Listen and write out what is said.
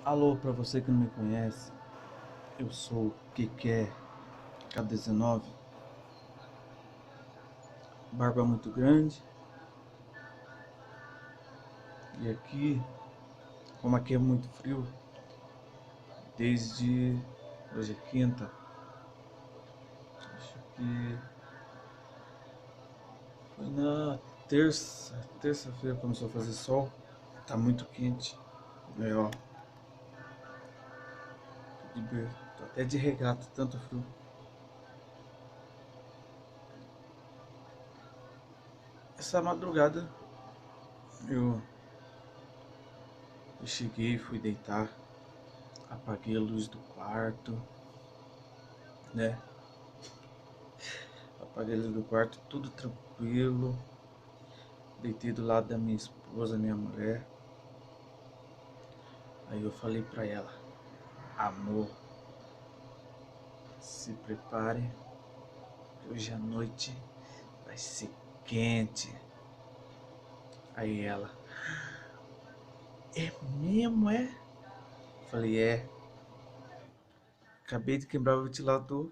Alô, pra você que não me conhece, eu sou o que quer K19, barba muito grande, e aqui, como aqui é muito frio, desde hoje é quinta, acho que foi na terça-feira começou a fazer sol, tá muito quente, ó, tô até de regata, tanto frio. Essa madrugada eu cheguei, fui deitar, apaguei a luz do quarto, né? Apaguei a luz do quarto, tudo tranquilo. Deitei do lado da minha esposa, minha mulher. Aí eu falei pra ela: amor, se prepare, hoje à noite vai ser quente. Aí ela: é mesmo, é? Falei: é. Acabei de quebrar o ventilador.